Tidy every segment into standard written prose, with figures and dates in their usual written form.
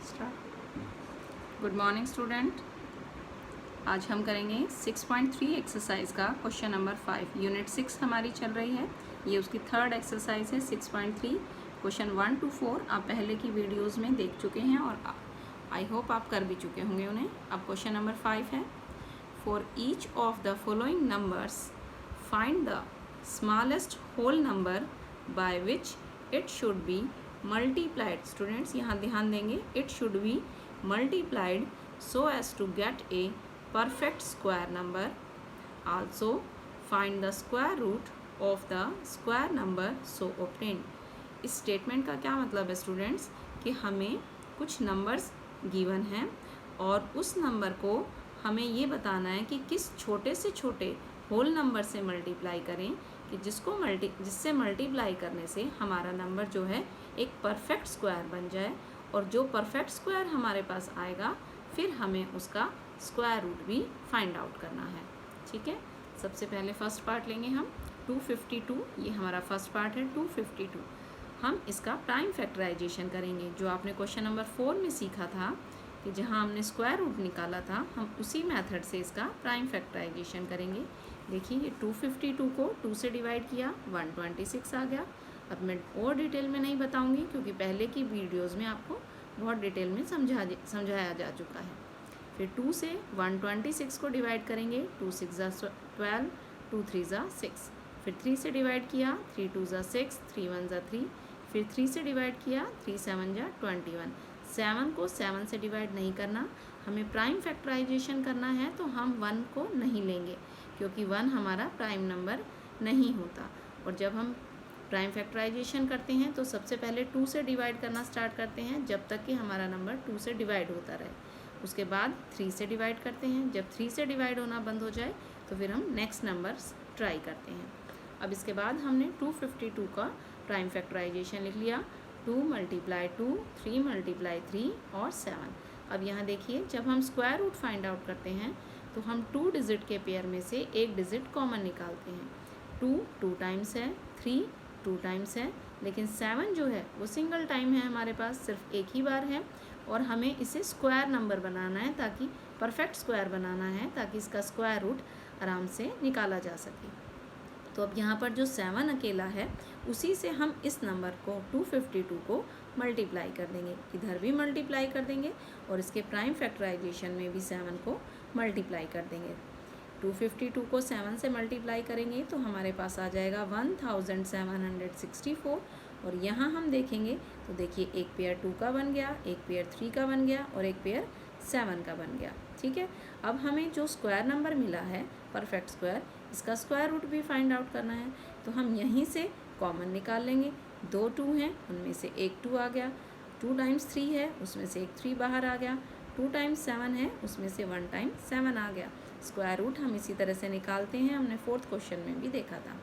Start. Good morning student. आज हम करेंगे 6.3 एक्सरसाइज का क्वेश्चन नंबर 5। यूनिट 6 हमारी चल रही है, ये उसकी थर्ड एक्सरसाइज है। 6.3 क्वेश्चन 1 to 4 आप पहले की वीडियोस में देख चुके हैं और आई होप आप कर भी चुके होंगे उन्हें। अब क्वेश्चन नंबर 5 है, for each of the following numbers find the smallest whole number by which it should be multiplied. Students यहाँ ध्यान देंगे, it should be multiplied so as to get a perfect square number. Also find the square root of the square number so obtained. इस statement का क्या मतलब है students कि हमें कुछ नंबर्स गिवन हैं और उस नंबर को हमें ये बताना है कि किस छोटे से छोटे होल नंबर से मल्टीप्लाई करें कि जिससे मल्टीप्लाई करने से हमारा नंबर जो है एक परफेक्ट स्क्वायर बन जाए, और जो परफेक्ट स्क्वायर हमारे पास आएगा फिर हमें उसका स्क्वायर रूट भी फाइंड आउट करना है। ठीक है, सबसे पहले फर्स्ट पार्ट लेंगे हम 252। ये हमारा फर्स्ट पार्ट है 252। हम इसका प्राइम फैक्टराइजेशन करेंगे। जो आपने क्वेश्चन नंबर 4 में सीखा था कि जहाँ हमने स्क्वायर रूट निकाला था, हम उसी मेथड से इसका प्राइम फैक्टराइजेशन करेंगे। देखिए ये 252 को 2 से डिवाइड किया, 126 आ गया। अब मैं और डिटेल में नहीं बताऊंगी क्योंकि पहले की वीडियोस में आपको बहुत डिटेल में समझाया जा चुका है। फिर 2 से 126 को डिवाइड करेंगे, 2 6 12, 2 3 6। फिर 3 से डिवाइड किया, 3 2 6, 3 1 3। फिर 3 से डिवाइड किया, 3 7 21। 7 को 7 से डिवाइड नहीं करना, हमें प्राइम फैक्टराइजेशन करना है तो हम 1 को नहीं लेंगे क्योंकि 1 हमारा प्राइम नंबर नहीं होता। और जब हम प्राइम फैक्टराइजेशन करते हैं तो सबसे पहले 2 से डिवाइड करना स्टार्ट करते हैं जब तक कि हमारा नंबर 2 से डिवाइड होता रहे। उसके बाद 3 से डिवाइड करते हैं, जब 3 से डिवाइड होना बंद हो जाए तो फिर हम नेक्स्ट नंबर्स ट्राई करते हैं। अब इसके बाद हमने 252 का प्राइम फैक्टराइजेशन लिख लिया, 2 × 2, 3 × 3 और 7। अब यहाँ देखिए, जब हम स्क्वायर रूट फाइंड आउट करते हैं तो हम 2 डिजिट के पेयर में से एक डिजिट कॉमन निकालते हैं। 2 2 टाइम्स है, 3 2 टाइम्स है, लेकिन 7 जो है वो सिंगल टाइम है, हमारे पास सिर्फ एक ही बार है और हमें इसे स्क्वायर नंबर बनाना है, ताकि परफेक्ट स्क्वायर बनाना है ताकि इसका स्क्वायर रूट आराम से निकाला जा सके। तो अब यहाँ पर जो 7 अकेला है उसी से हम इस नंबर को 252 को मल्टीप्लाई कर देंगे, इधर भी मल्टीप्लाई कर देंगे और इसके प्राइम फैक्टराइजेशन में भी 7 को मल्टीप्लाई कर देंगे। 252 को 7 से मल्टीप्लाई करेंगे तो हमारे पास आ जाएगा 1764। और यहाँ हम देखेंगे तो देखिए एक पेयर 2 का बन गया, एक पेयर 3 का बन गया और एक पेयर 7 का बन गया। ठीक है, अब हमें जो स्क्वायर नंबर मिला है परफेक्ट स्क्वायर, इसका स्क्वायर रूट भी फाइंड आउट करना है तो हम यहीं से कॉमन निकाल लेंगे। 2 2 हैं, उनमें से एक 2 आ गया, 2 टाइम्स 3 है उसमें से एक 3 बाहर आ गया, 2 टाइम्स 7 है उसमें से 1 टाइम्स 7 आ गया। स्क्वायर रूट हम इसी तरह से निकालते हैं, हमने 4th क्वेश्चन में भी देखा था।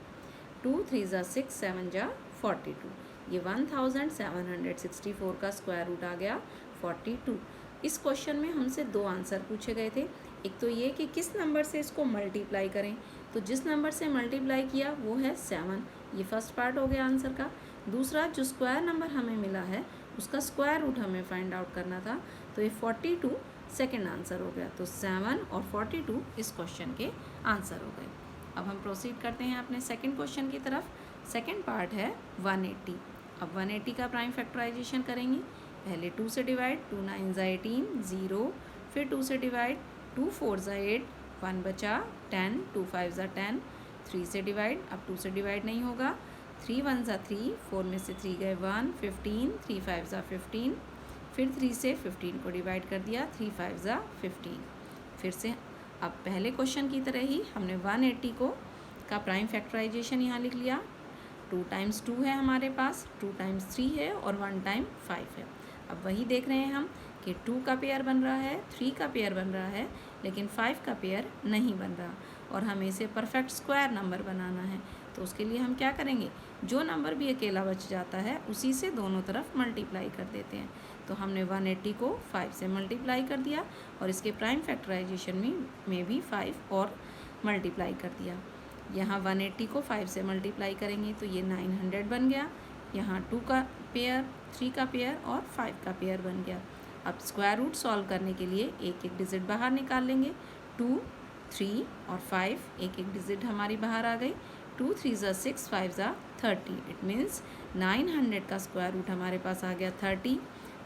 2 3 6, 7 42। ये 1764 का स्क्वायर रूट आ गया 42। इस क्वेश्चन में हमसे 2 आंसर पूछे गए थे। एक तो ये कि किस नंबर से इसको मल्टीप्लाई करें, तो जिस नंबर से मल्टीप्लाई किया वो है 7, ये फर्स्ट पार्ट हो गया आंसर का। दूसरा, जो स्क्वायर नंबर हमें मिला है उसका स्क्वायर रूट हमें फाइंड आउट करना था, तो ये 42 सेकेंड आंसर हो गया। तो 7 और 42 इस क्वेश्चन के आंसर हो गए। अब हम प्रोसीड करते हैं अपने सेकंड क्वेश्चन की तरफ। सेकंड पार्ट है 180। अब 180 का प्राइम फैक्टराइजेशन करेंगे। पहले 2 से डिवाइड, 2 9 18 0, फिर 2 से डिवाइड, 2 4 8, 1 बचा 10, 2 5 10। 3 से डिवाइड, अब 2 से डिवाइड नहीं होगा, 3 1 3, 4 में से 3 गए 1, 15, 3 5 15। फिर 3 से 15 को डिवाइड कर दिया, 3 5 15। फिर से अब पहले क्वेश्चन की तरह ही हमने 180 को का प्राइम फैक्टराइजेशन यहाँ लिख लिया। 2 टाइम्स 2 है हमारे पास, 2 टाइम्स 3 है और 1 टाइम 5 है। अब वही देख रहे हैं हम कि 2 का पेयर बन रहा है, 3 का पेयर बन रहा है, लेकिन 5 का पेयर नहीं बन रहा और हमें इसे परफेक्ट स्क्वायर नंबर बनाना है। तो उसके लिए हम क्या करेंगे, जो नंबर भी अकेला बच जाता है उसी से दोनों तरफ मल्टीप्लाई कर देते हैं। तो हमने 180 को 5 से मल्टीप्लाई कर दिया और इसके प्राइम फैक्टराइजेशन में भी 5 और मल्टीप्लाई कर दिया। यहाँ 180 को 5 से मल्टीप्लाई करेंगे तो ये 900 बन गया। यहाँ 2 का पेयर, 3 का पेयर और 5 का पेयर बन गया। अब स्क्वायर रूट सॉल्व करने के लिए एक एक डिजिट बाहर निकाल लेंगे। 2, 3 और 5 एक एक डिजिट हमारी बाहर आ गई। 2 3 ज़ा 6, 5 ज़ा 30। इट मीन्स 900 का स्क्वायर रूट हमारे पास आ गया 30।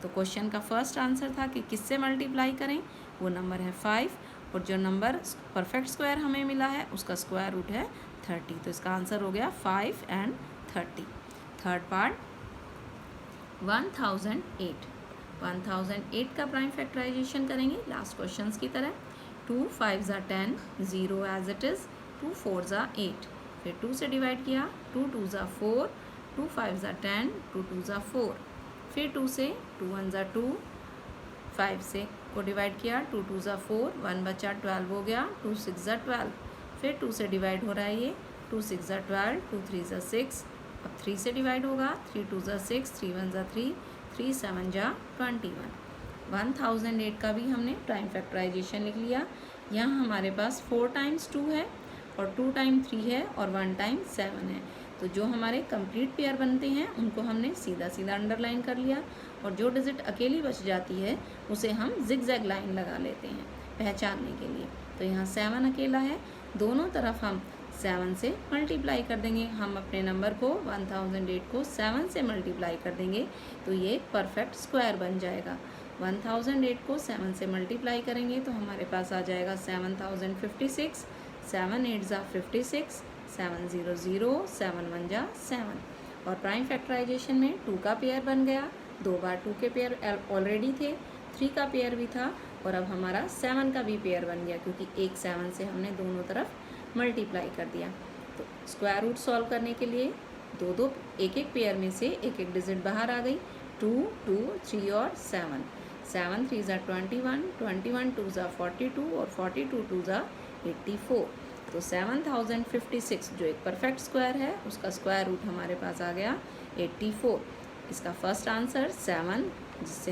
तो क्वेश्चन का फर्स्ट आंसर था कि किससे मल्टीप्लाई करें, वो नंबर है 5, और जो नंबर परफेक्ट स्क्वायर हमें मिला है उसका स्क्वायर रूट है 30। तो इसका आंसर हो गया 5 and 30। Third part 1008। 1008 का प्राइम फैक्टराइजेशन करेंगे लास्ट क्वेश्चंस की तरह। 2 5 ज़ा 10, 0 एज इट इज़। 2 4 ज़ा 8, फिर 2 से डिवाइड किया। 2 2 ज़ा 4, 2 5 ज़ा 10, 2 2 ज़ा 4, फिर 2 से 2 1 ज़ा 2, 5 से को डिवाइड किया। 2 2 ज़ा 4, 1 बचा 12 हो गया। 2 6 ज़ा 12, फिर 2 से डिवाइड हो रहा है ये। 2 6 ज़ा 12, 2 3 ज़ा 6, अब 3 से डिवाइड होगा। 3 2 ज़ा 6, 3 1 ज़ा 3, 3 7 ज़ा 21। 1008 का भी हमने प्राइम फैक्टराइजेशन लिख लिया। यहाँ हमारे पास 4 टाइम्स 2 है और 2 टाइम्स 3 है और 1 टाइम्स 7 है। तो जो हमारे कंप्लीट पेयर बनते हैं उनको हमने सीधा सीधा अंडरलाइन कर लिया, और जो डिजिट अकेली बच जाती है उसे हम जिगजैग लाइन लगा लेते हैं पहचानने के लिए। तो यहाँ 7 अकेला है, दोनों तरफ हम 7 से मल्टीप्लाई कर देंगे। हम अपने नंबर को 1008 को 7 से मल्टीप्लाई कर देंगे तो ये एक परफेक्ट स्क्वायर बन जाएगा। 1008 को 7 से मल्टीप्लाई करेंगे तो हमारे पास आ जाएगा 7056। 7 8 ज़ा 56, 7 0 0, 7 1 ज़ा 7। और प्राइम फैक्टराइजेशन में 2 का पेयर बन गया। 2 बार 2 के पेयर ऑलरेडी थे, 3 का पेयर भी था, और अब हमारा 7 का भी पेयर बन गया क्योंकि एक 7 से हमने दोनों तरफ मल्टीप्लाई कर दिया। तो स्क्वायर रूट सॉल्व करने के लिए एक एक पेयर में से एक एक डिजिट बाहर आ गई। 2 2 3 और 7। 7 3 ज़ा 21, 21 2 ज़ा 42 और 42 2 ज़ा 84। तो 7056 जो एक परफेक्ट स्क्वायर है उसका स्क्वायर रूट हमारे पास आ गया 84। इसका फर्स्ट आंसर 7, जिससे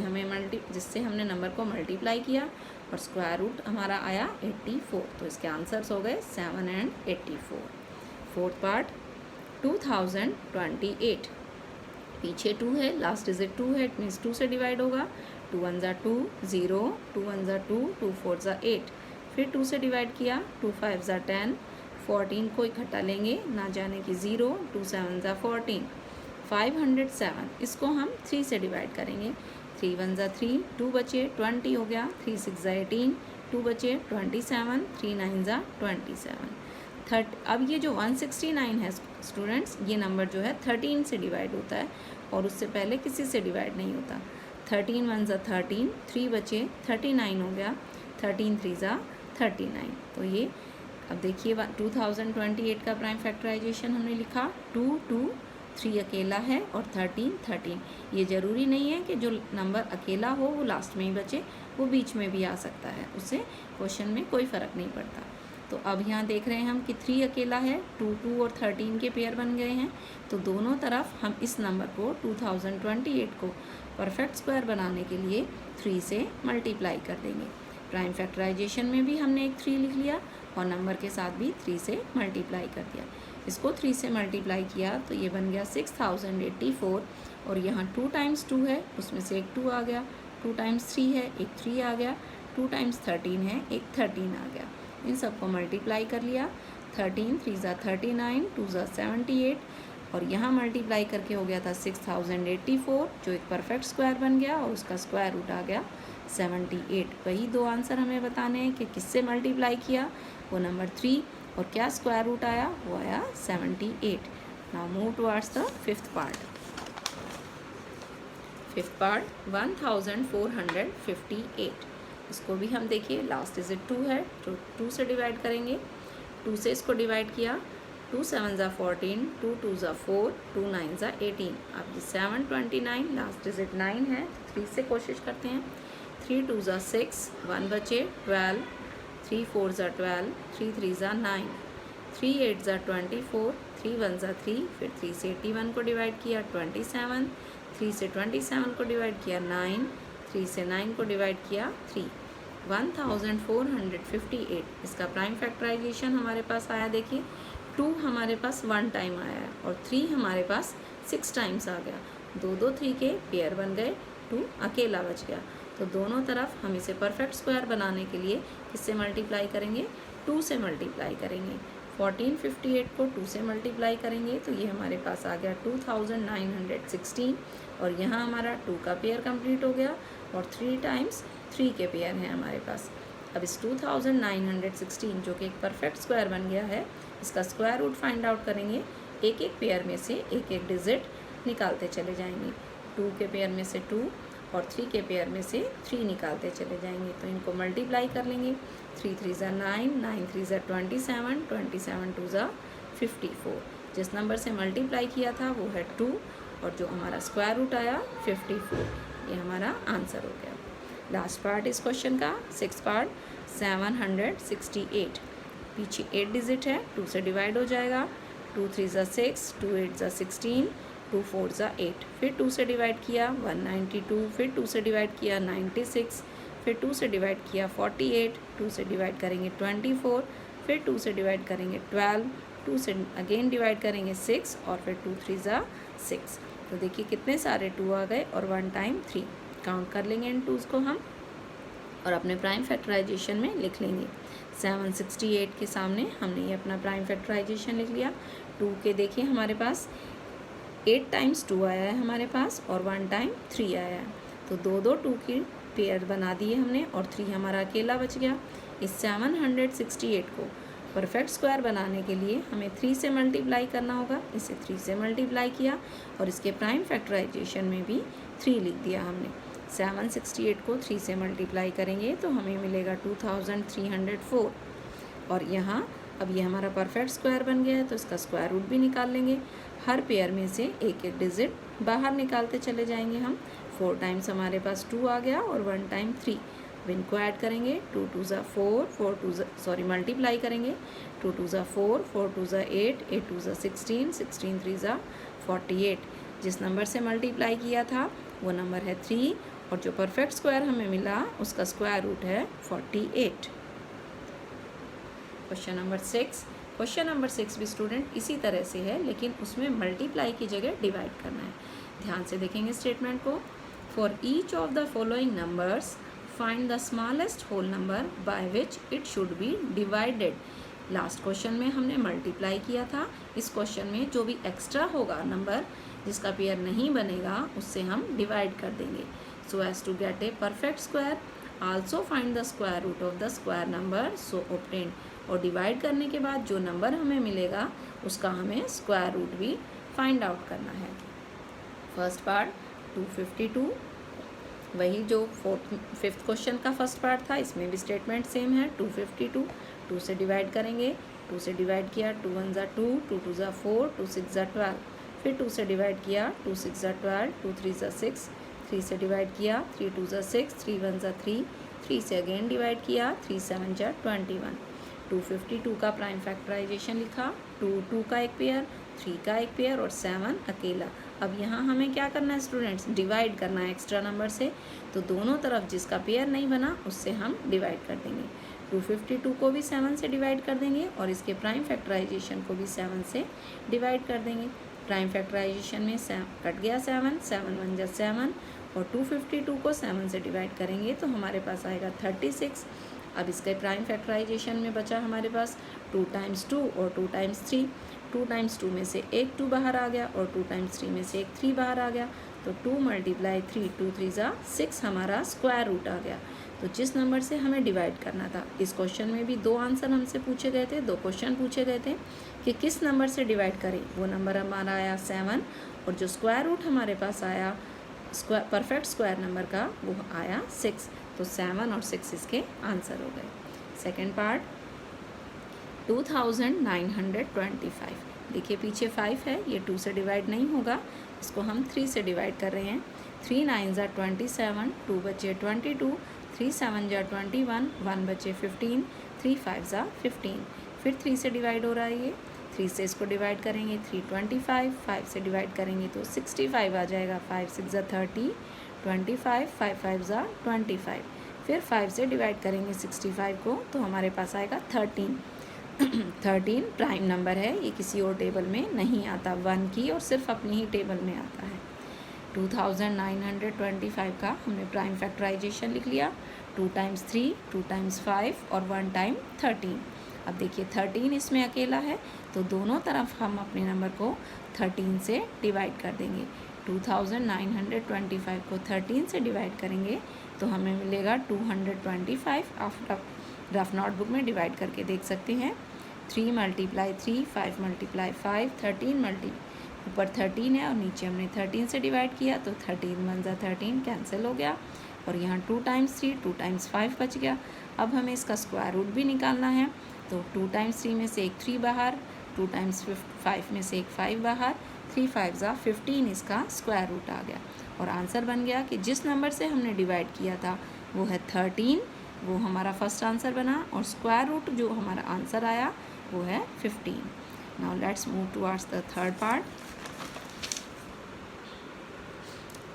हमने नंबर को मल्टीप्लाई किया, और स्क्वायर रूट हमारा आया 84। तो इसके आंसर्स हो गए 7 and 84। Fourth part 2028। पीछे 2 है, लास्ट डिजिट 2 है, इट मीन्स 2 से डिवाइड होगा। 2 1 ज़ा 2, 0, 2 1 ज़ा 2, 2 4 ज़ा 8, फिर 2 से डिवाइड किया। 2 5 ज़ा 10, 14 को इकट्ठा लेंगे, ना जाने की 0, 2 7 ज़ा 14, 507। इसको हम 3 से डिवाइड करेंगे। 3 1 ज़ा 3, 2 बचे 20 हो गया। 3 6 ज़ा 18, 2 बचे 27, 3 9 ज़ा 27। अब ये जो 169 है स्टूडेंट्स, ये नंबर जो है 13 से डिवाइड होता है और उससे पहले किसी से डिवाइड नहीं होता। 13 1 ज़ा 13, 3 बचे 39 हो गया। 13 3 ज़ा 39। तो ये अब देखिए 2028 का प्राइम फैक्टराइजेशन हमने लिखा। 2 2 3 अकेला है और 13 13। ये ज़रूरी नहीं है कि जो नंबर अकेला हो वो लास्ट में ही बचे, वो बीच में भी आ सकता है, उससे क्वेश्चन में कोई फ़र्क नहीं पड़ता। तो अब यहाँ देख रहे हैं हम कि 3 अकेला है, 2 2 और 13 के पेयर बन गए हैं। तो दोनों तरफ हम इस नंबर को 2028 को परफेक्ट स्क्वायर बनाने के लिए 3 से मल्टीप्लाई कर देंगे। प्राइम फैक्टराइजेशन में भी हमने एक 3 लिख लिया और नंबर के साथ भी 3 से मल्टीप्लाई कर दिया। इसको 3 से मल्टीप्लाई किया तो ये बन गया 6084, और यहाँ 2 टाइम्स 2 है, उसमें से एक 2 आ गया। 2 टाइम्स 3 है, एक 3 आ गया। 2 टाइम्स 13 है, एक 13 आ गया। इन सबको मल्टीप्लाई कर लिया। 13 3 ज़ा 39, 2 ज़ा 78, और यहाँ मल्टीप्लाई करके हो गया था 6084, जो एक परफेक्ट स्क्वायर बन गया और उसका स्क्वायर रूट आ गया 78। वही 2 आंसर हमें बताने हैं कि किससे मल्टीप्लाई किया, वो नंबर 3, और क्या स्क्वायर रूट आया, वो आया 78। Now move towards the fifth part. Fifth part 1458। इसको भी हम देखिए, लास्ट डिजिट 2 है तो 2 से डिवाइड करेंगे। 2 से इसको डिवाइड किया। 2 7 ज़ा 14, 2 2 ज़ा 4, 2 9 ज़ा 18। अब ये 729, लास्ट डिजिट 9 है, 3 से कोशिश करते हैं। 3 2 ज़ा 6, 1 बचे 12, 3 4 ज़ा 12, 3 3 ज़ा 9, 3 8 ज़ा 24, 3 1 ज़ा 3, फिर 3 से 81 को डिवाइड किया 27, 3 से 27 को डिवाइड किया 9, 3 से 9 को डिवाइड किया 3। 1458। इसका प्राइम फैक्टराइजेशन हमारे पास आया, देखिए 2 हमारे पास 1 टाइम आया है और 3 हमारे पास 6 टाइम्स आ गया। 2 2 3 के पेयर बन गए, 2 अकेला बच गया। तो तो दोनों तरफ हम इसे परफेक्ट स्क्वायर बनाने के लिए किससे मल्टीप्लाई करेंगे, 2 से मल्टीप्लाई करेंगे। 1458 को 2 से मल्टीप्लाई करेंगे तो ये हमारे पास आ गया 2916 और यहाँ हमारा 2 का पेयर कंप्लीट हो गया और 3 टाइम्स 3 के पेयर हैं हमारे पास। अब इस 2916 जो कि एक परफेक्ट स्क्वायर बन गया है, इसका स्क्वायर रूट फाइंड आउट करेंगे। एक एक पेयर में से एक एक डिजिट निकालते चले जाएंगे। 2 के पेयर में से 2 और 3 के पेयर में से 3 निकालते चले जाएंगे। तो इनको मल्टीप्लाई कर लेंगे। 3 3 ज़ा 9, 9 3 ज़ा 27, 27 2 ज़ा 54। जिस नंबर से मल्टीप्लाई किया था वो है 2 और जो हमारा स्क्वायर रूट आया 54। ये हमारा आंसर हो गया। लास्ट पार्ट इस क्वेश्चन का, 6 पार्ट, 768। पीछे 8 डिजिट है, 2 से डिवाइड हो जाएगा। 2 3 ज़ा 6, 2 8 ज़ा 16, 2 4 ज़ा 8। फिर 2 से डिवाइड किया 192, फिर 2 से डिवाइड किया 96, फिर 2 से डिवाइड किया 48, 2 से डिवाइड करेंगे 24, फिर 2 से डिवाइड करेंगे 12, 2 से अगेन डिवाइड करेंगे 6 और फिर 2 3 ज़ा 6। तो देखिए कितने सारे 2 आ गए और 1 टाइम 3। काउंट कर लेंगे इन 2s को हम और अपने प्राइम फैक्टराइजेशन में लिख लेंगे। 768 के सामने हमने ये अपना प्राइम फैक्टराइजेशन लिख लिया। 2 के देखिए हमारे पास 8 टाइम्स 2 आया है हमारे पास और 1 टाइम 3 आया है। तो 2 2 की पेयर बना दिए हमने और 3 हमारा अकेला बच गया। इस 768 को परफेक्ट स्क्वायर बनाने के लिए हमें 3 से मल्टीप्लाई करना होगा। इसे 3 से मल्टीप्लाई किया और इसके प्राइम फैक्टराइजेशन में भी 3 लिख दिया हमने। 768 को 3 से मल्टीप्लाई करेंगे तो हमें मिलेगा 2304 और यहाँ अब ये हमारा परफेक्ट स्क्वायर बन गया है तो इसका स्क्वायर रूट भी निकाल लेंगे। हर पेयर में से एक एक डिजिट बाहर निकालते चले जाएंगे हम। 4 टाइम्स हमारे पास 2 आ गया और 1 टाइम 3। अब इनको ऐड करेंगे। 2 2 ज़ा 4, 4 2 ज़ा सॉरी मल्टीप्लाई करेंगे। 2 2 ज़ा 4, 4 2 ज़ा 8, 8 2 ज़ा 16, 16 3 ज़ा 48। जिस नंबर से मल्टीप्लाई किया था वो नंबर है 3 और जो परफेक्ट स्क्वायर हमें मिला उसका स्क्वायर रूट है 48। Question number 6। क्वेश्चन नंबर 6 भी स्टूडेंट इसी तरह से है लेकिन उसमें मल्टीप्लाई की जगह डिवाइड करना है। ध्यान से देखेंगे स्टेटमेंट को। For each of the following numbers find the smallest whole number by which it should be divided. Last question में हमने मल्टीप्लाई किया था। इस क्वेश्चन में जो भी एक्स्ट्रा होगा नंबर जिसका पेयर नहीं बनेगा उससे हम डिवाइड कर देंगे। So as to get a perfect square also find the square root of the square number so obtained. और डिवाइड करने के बाद जो नंबर हमें मिलेगा उसका हमें स्क्वायर रूट भी फाइंड आउट करना है। फर्स्ट पार्ट 252, वही जो 5th क्वेश्चन का फर्स्ट पार्ट था, इसमें भी स्टेटमेंट सेम है। 252 2 से डिवाइड करेंगे। 2 से डिवाइड किया 2 1 ज़ा 2, 2 2 ज़ा 4, 2 6 ज़ा 12। फिर 2 से डिवाइड किया 2 6 ज़ा 12, 2 3 ज़ा 6। 3 से डिवाइड किया 3 2 ज़ा 6, 3 1 ज़ा 3। 3 से अगेन डिवाइड किया 3 7 ज़ा 21। 252 का प्राइम फैक्टराइजेशन लिखा। 2 2 का एक पेयर, 3 का एक पेयर और 7 अकेला। अब यहाँ हमें क्या करना है स्टूडेंट्स, डिवाइड करना है एक्स्ट्रा नंबर से। तो दोनों तरफ जिसका पेयर नहीं बना उससे हम डिवाइड कर देंगे। 252 को भी 7 से डिवाइड कर देंगे और इसके प्राइम फैक्टराइजेशन को भी 7 से डिवाइड कर देंगे। प्राइम फैक्टराइजेशन में कट गया 7, 7 1 जा 7 और 252 को 7 से डिवाइड करेंगे तो हमारे पास आएगा 36। अब इसके प्राइम फैक्टराइजेशन में बचा हमारे पास 2 टाइम्स 2 और 2 टाइम्स 3। 2 टाइम्स 2 में से एक 2 बाहर आ गया और 2 टाइम्स 3 में से एक 3 बाहर आ गया। तो 2 मल्टीप्लाई 3, 2 3 ज़ा 6 हमारा स्क्वायर रूट आ गया। तो जिस नंबर से हमें डिवाइड करना था, इस क्वेश्चन में भी 2 आंसर हमसे पूछे गए थे, 2 क्वेश्चन पूछे गए थे कि किस नंबर से डिवाइड करें। वो नंबर हमारा आया 7 और जो स्क्वायर रूट हमारे पास आया परफेक्ट स्क्वायर नंबर का वो आया 6। तो 7 और 6 इसके आंसर हो गए। Second part 2925। देखिए पीछे 5 है, ये 2 से डिवाइड नहीं होगा, इसको हम 3 से डिवाइड कर रहे हैं। 3 9 ज़ा 27, 2 बचे 22, 3 7 ज़ा 21, 1 बचे 15, 3 5 ज़ा 15। फिर 3 से डिवाइड हो रहा है ये। 3 से इसको डिवाइड करेंगे 325, 5 से डिवाइड करेंगे तो 65 आ जाएगा। 5 6 ज़ा 30, 25, 5 5 ज़ा 25। फिर 5 से डिवाइड करेंगे 65 को तो हमारे पास आएगा 13। 13 प्राइम नंबर है, ये किसी और टेबल में नहीं आता, 1 की और सिर्फ अपनी ही टेबल में आता है। 2925 का हमने प्राइम फैक्टराइजेशन लिख लिया। 2 टाइम्स 3, 2 टाइम्स 5 और 1 टाइम 13। अब देखिए 13 इसमें अकेला है, तो दोनों तरफ हम अपने नंबर को 13 से डिवाइड कर देंगे। 2925 को 13 से डिवाइड करेंगे तो हमें मिलेगा 225। आप रफ नोटबुक में डिवाइड करके देख सकते हैं। 3 × 3, 5 × 5, 13 ऊपर 13 है और नीचे हमने 13 से डिवाइड किया, तो 13 × 1 = 13 कैंसिल हो गया। और यहाँ 2 टाइम्स 3, 2 टाइम्स 5 बच गया। अब हमें इसका स्क्वायर रूट भी निकालना है, तो 2 टाइम्स 3 में से एक 3 बाहर, 2 टाइम्स 5 में से एक 5 बाहर, 3 5 = 15 इसका स्क्वायर रूट आ गया। और आंसर बन गया कि जिस नंबर से हमने डिवाइड किया था वो है 13, वो हमारा फर्स्ट आंसर बना, और स्क्वायर रूट जो हमारा आंसर आया वो है 15। Now let's move towards the third part.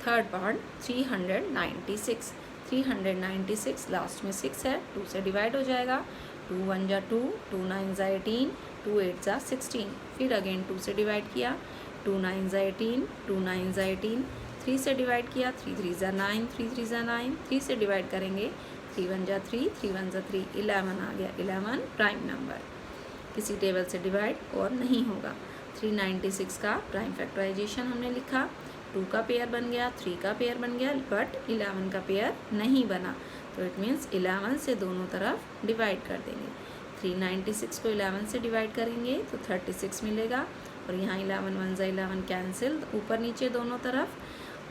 Third part 396। 396 last में 6 है, 2 से डिवाइड हो जाएगा। 2 × 1 = 2, 2 × 9 = 18, 2 × 8 = 16। फिर अगेन 2 से डिवाइड किया, 2 × 9 = 18, 2 × 9 = 18। 3 से डिवाइड किया, 3 × 3 = 9, 3 × 3 = 9। 3 से डिवाइड करेंगे, 3 × 1 = 3, 3 × 1 = 3, 11 आ गया। 11 प्राइम नंबर, किसी टेबल से डिवाइड और नहीं होगा। 396 का प्राइम फैक्टराइजेशन हमने लिखा। 2 का पेयर बन गया, 3 का पेयर बन गया, बट 11 का पेयर नहीं बना, तो इट मीन्स 11 से दोनों तरफ डिवाइड कर देंगे। 396 को 11 से डिवाइड करेंगे तो 36 मिलेगा, और यहाँ 11 1 = 11 कैंसिल, ऊपर नीचे दोनों तरफ।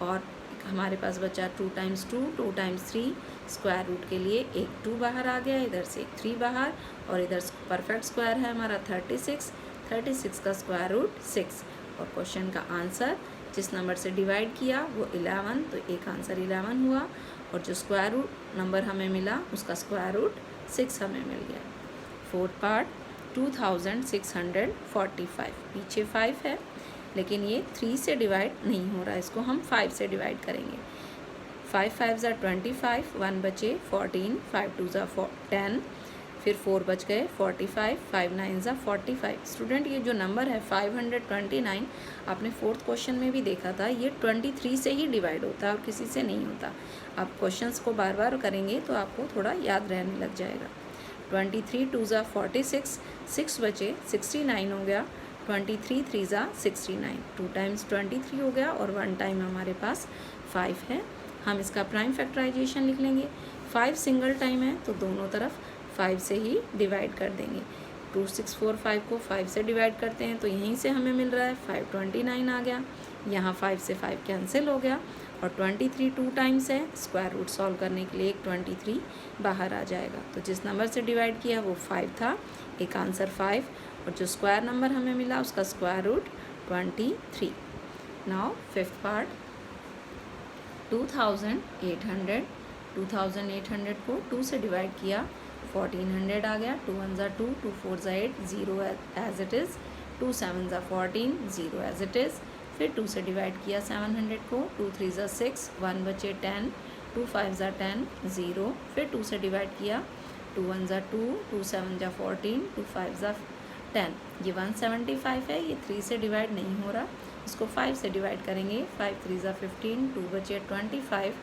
और हमारे पास बचा 2 टाइम्स 2, 2 टाइम्स 3, स्क्वायर रूट के लिए एक 2 बाहर आ गया, इधर से एक 3 बाहर, और इधर परफेक्ट स्क्वायर है हमारा 36। 36 का स्क्वायर रूट 6, और क्वेश्चन का आंसर जिस नंबर से डिवाइड किया वो 11, तो एक आंसर 11 हुआ, और जो स्क्वायर रूट नंबर हमें मिला उसका स्क्वायर रूट 6 हमें मिल गया। Fourth part 2645। पीछे 5 है, लेकिन ये 3 से डिवाइड नहीं हो रहा, इसको हम 5 से डिवाइड करेंगे। 5 5 = 25, 1 बचे 14, 5 2 = 10, फिर 4 बच गए 45, 5 9 = 45। स्टूडेंट ये जो नंबर है 529 आपने फोर्थ क्वेश्चन में भी देखा था, ये 23 से ही डिवाइड होता है और किसी से नहीं होता। आप क्वेश्चंस को बार बार करेंगे तो आपको थोड़ा याद रहने लग जाएगा। 23 2 = 46, 6 बचे 69 हो गया। 23 3 = 69, 2 टाइम्स 23 हो गया, और 1 टाइम हमारे पास 5 है। हम इसका प्राइम फैक्टराइजेशन लिख लेंगे। 5 सिंगल टाइम है तो दोनों तरफ 5 से ही डिवाइड कर देंगे। 2645 को 5 से डिवाइड करते हैं तो यहीं से हमें मिल रहा है 529 आ गया। यहाँ 5 से 5 कैंसिल हो गया, और 23 2 टाइम्स है, स्क्वायर रूट सॉल्व करने के लिए एक 23 बाहर आ जाएगा। तो जिस नंबर से डिवाइड किया वो 5 था, एक आंसर 5, और जो स्क्वायर नंबर हमें मिला उसका square root 23। Now fifth part 2800। 2800 को 2 से डिवाइड किया, 1400 आ गया। 2 1 = 2, 2 4 = 8, 0 as it is. 2 7 = 14, 0 as it is. फिर 2 से डिवाइड किया 700 को, 2 3 = 6, 1 बचे 10, 2 5 = 10, 0। फिर 2 से डिवाइड किया, 2 1 = 2, 2 7 = 14, 2 5 = 10। ये 175 है, ये 3 से डिवाइड नहीं हो रहा, इसको 5 से डिवाइड करेंगे। 5 3 = 15, 2 बचे 25,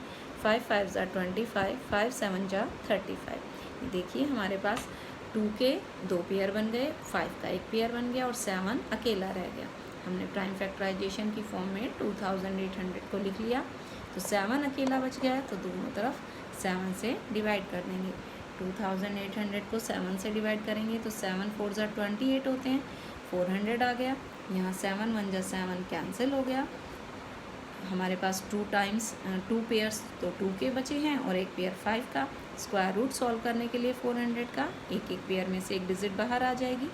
5 5 = 25, 5 7 = 35। देखिए हमारे पास 2 के 2 पेयर बन गए, 5 का एक पेयर बन गया, और 7 अकेला रह गया। हमने प्राइम फैक्टराइजेशन की फॉर्म में 2800 को लिख लिया, तो 7 अकेला बच गया है, तो दोनों तरफ 7 से डिवाइड कर देंगे। 2800 को 7 से डिवाइड करेंगे तो 7 4 = 28 होते हैं, 400 आ गया। यहाँ 7 1 = 7 कैंसिल हो गया। हमारे पास 2 टाइम्स 2 पेयर्स तो 2 के बचे हैं, और एक पेयर 5 का। स्क्वायर रूट सॉल्व करने के लिए 400 का एक एक पेयर में से एक डिजिट बाहर आ जाएगी।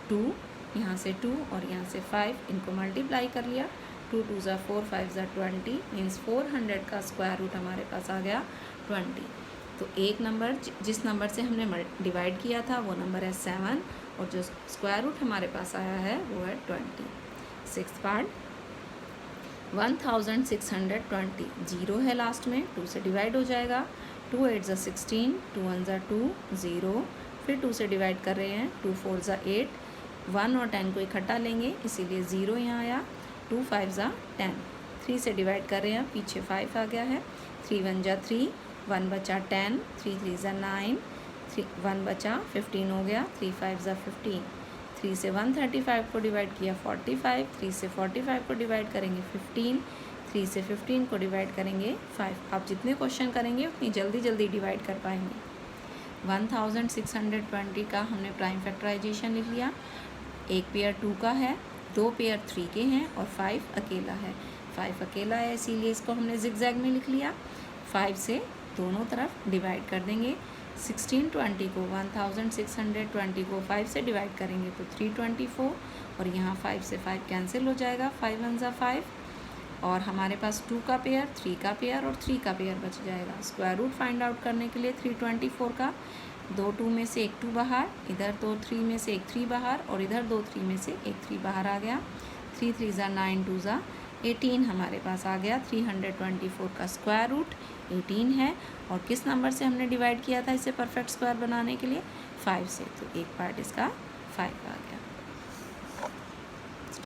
2 यहाँ से 2 और यहाँ से 5, इनको मल्टीप्लाई कर लिया। 2 2 = 4, 5 = 20, मीन्स 400 का स्क्वायर रूट हमारे पास आ गया 20। तो एक नंबर जिस नंबर से हमने डिवाइड किया था वो नंबर है 7, और जो स्क्वायर रूट हमारे पास आया है वो है 20। सिक्स्थ पार्ट 1620, 0 है लास्ट में, 2 से डिवाइड हो जाएगा। 2 8 = 16, 2 1 = 2, 0। फिर 2 से डिवाइड कर रहे हैं, 2 4 = 8, 1 और 10 को इकट्ठा लेंगे इसीलिए 0 यहाँ आया। 2 5 = 10, 3 से डिवाइड कर रहे हैं, पीछे 5 आ गया है। 3 1 जा 3, 1 बचा 10, 3 3 जा 9, 1 बचा 15 हो गया, 3 5 जा 15। 3 से 135 को डिवाइड किया 45, 3 से 45 को डिवाइड करेंगे 15, 3 से 15 को डिवाइड करेंगे 5। आप जितने क्वेश्चन करेंगे उतनी जल्दी जल्दी डिवाइड कर पाएंगे। 1620 का हमने प्राइम फैक्टराइजेशन लिख लिया। एक पेयर 2 का है, 2 पेयर 3 के हैं और 5 अकेला है। 5 अकेला है इसीलिए इसको हमने जिगजैग में लिख लिया। 5 से दोनों तरफ डिवाइड कर देंगे। 1620 को 1620 को 5 से डिवाइड करेंगे तो 324 और यहाँ 5 से 5 कैंसिल हो जाएगा, 5 1 जा 5 और हमारे पास 2 का पेयर, 3 का पेयर और 3 का पेयर बच जाएगा। स्क्वायर रूट फाइंड आउट करने के लिए 324 का 2 2 में से एक 2 बाहर, इधर 2 3 में से एक 3 बाहर और इधर 2 3 में से एक 3 बाहर आ गया। 3 3 जा 9, 2 जा 18 हमारे पास आ गया। 324 का स्क्वायर रूट 18 है और किस नंबर से हमने डिवाइड किया था इसे परफेक्ट स्क्वायर बनाने के लिए? 5 से, तो एक पार्ट इसका 5 का